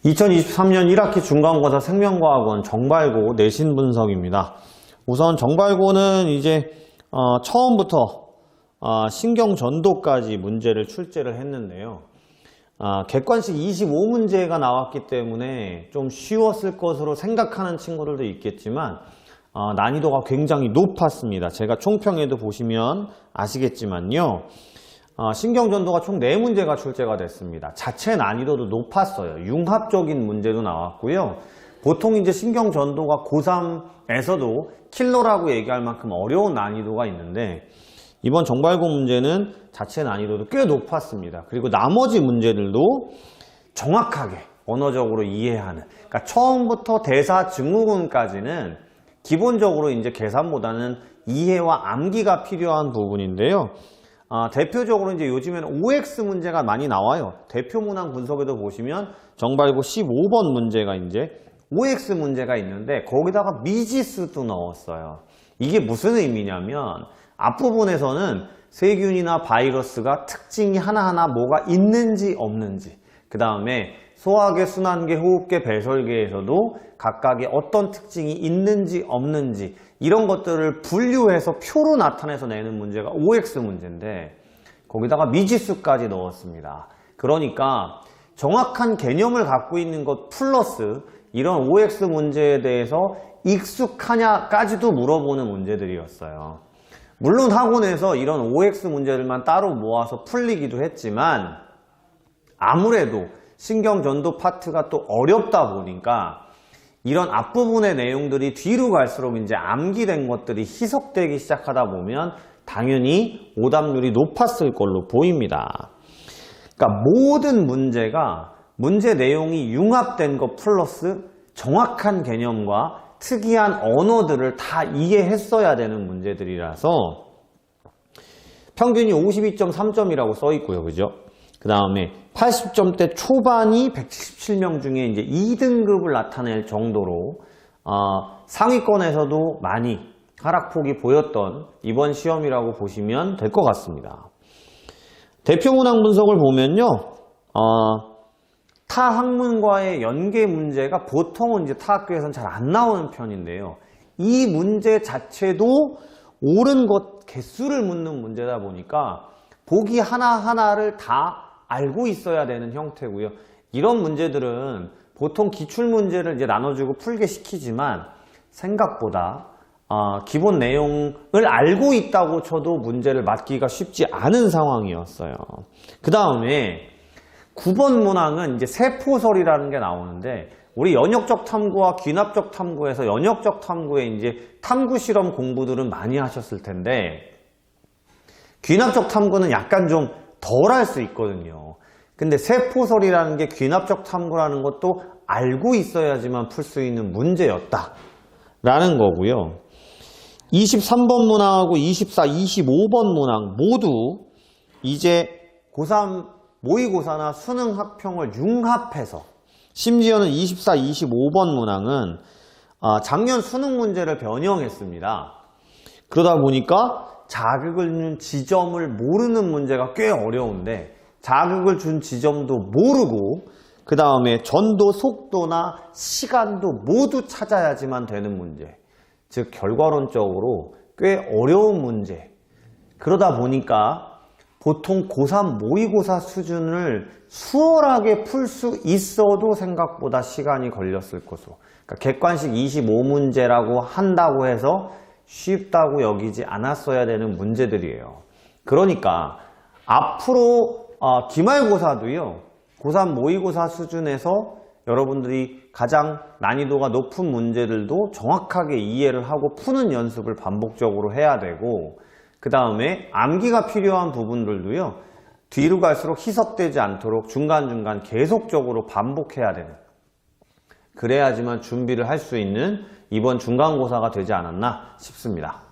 2023년 1학기 중간고사 생명과학원 정발고 내신 분석입니다. 우선 정발고는 이제 처음부터 신경전도까지 문제를 출제를 했는데요. 객관식 25문제가 나왔기 때문에 좀 쉬웠을 것으로 생각하는 친구들도 있겠지만 난이도가 굉장히 높았습니다. 제가 총평에도 보시면 아시겠지만요. 신경전도가 총 4문제가 출제가 됐습니다. 자체 난이도도 높았어요. 융합적인 문제도 나왔고요. 보통 이제 신경전도가 고3에서도 킬러라고 얘기할 만큼 어려운 난이도가 있는데 이번 정발고 문제는 자체 난이도도 꽤 높았습니다. 그리고 나머지 문제들도 정확하게 언어적으로 이해하는, 그러니까 처음부터 대사 증후군까지는 기본적으로 이제 계산보다는 이해와 암기가 필요한 부분인데요. 대표적으로 이제 요즘에는 OX 문제가 많이 나와요. 대표 문항 분석에도 보시면 정발고 15번 문제가 이제 OX 문제가 있는데 거기다가 미지수도 넣었어요. 이게 무슨 의미냐면 앞부분에서는 세균이나 바이러스가 특징이 하나하나 뭐가 있는지 없는지, 그 다음에 소화계, 순환계, 호흡계, 배설계에서도 각각의 어떤 특징이 있는지 없는지 이런 것들을 분류해서 표로 나타내서 내는 문제가 OX 문제인데 거기다가 미지수까지 넣었습니다. 그러니까 정확한 개념을 갖고 있는 것 플러스 이런 OX 문제에 대해서 익숙하냐까지도 물어보는 문제들이었어요. 물론 학원에서 이런 OX 문제들만 따로 모아서 풀리기도 했지만 아무래도 신경전도 파트가 또 어렵다 보니까 이런 앞부분의 내용들이 뒤로 갈수록 이제 암기된 것들이 희석되기 시작하다 보면 당연히 오답률이 높았을 걸로 보입니다. 그러니까 모든 문제가 문제 내용이 융합된 것 플러스 정확한 개념과 특이한 언어들을 다 이해했어야 되는 문제들이라서 평균이 52.3점이라고 써 있고요. 그죠? 그 다음에 80점대 초반이 117명 중에 이제 2등급을 나타낼 정도로 상위권에서도 많이 하락폭이 보였던 이번 시험이라고 보시면 될 것 같습니다. 대표 문항 분석을 보면요. 타 학문과의 연계 문제가 보통은 이제 타 학교에서는 잘 안 나오는 편인데요. 이 문제 자체도 옳은 것 개수를 묻는 문제다 보니까 보기 하나하나를 다 알고 있어야 되는 형태고요. 이런 문제들은 보통 기출문제를 이제 나눠주고 풀게 시키지만 생각보다 기본 내용을 알고 있다고 쳐도 문제를 맞기가 쉽지 않은 상황이었어요. 그 다음에 9번 문항은 이제 세포설이라는 게 나오는데 우리 연역적 탐구와 귀납적 탐구에서 연역적 탐구에 이제 탐구 실험 공부들은 많이 하셨을 텐데 귀납적 탐구는 약간 좀 덜 할 수 있거든요. 근데 세포설이라는 게 귀납적 탐구라는 것도 알고 있어야지만 풀 수 있는 문제였다 라는 거고요. 23번 문항하고 24, 25번 문항 모두 이제 고3 모의고사나 수능 학평을 융합해서 심지어는 24, 25번 문항은 작년 수능 문제를 변형했습니다. 그러다 보니까 자극을 준 지점을 모르는 문제가 꽤 어려운데 자극을 준 지점도 모르고 그 다음에 전도 속도나 시간도 모두 찾아야지만 되는 문제, 즉 결과론적으로 꽤 어려운 문제. 그러다 보니까 보통 고3 모의고사 수준을 수월하게 풀 수 있어도 생각보다 시간이 걸렸을 것으로, 그러니까 객관식 25문제라고 한다고 해서 쉽다고 여기지 않았어야 되는 문제들이에요. 그러니까 앞으로 기말고사도요, 고3 모의고사 수준에서 여러분들이 가장 난이도가 높은 문제들도 정확하게 이해를 하고 푸는 연습을 반복적으로 해야 되고 그 다음에 암기가 필요한 부분들도요, 뒤로 갈수록 희석되지 않도록 중간중간 계속적으로 반복해야 되는, 그래야지만 준비를 할 수 있는 이번 중간고사가 되지 않았나 싶습니다.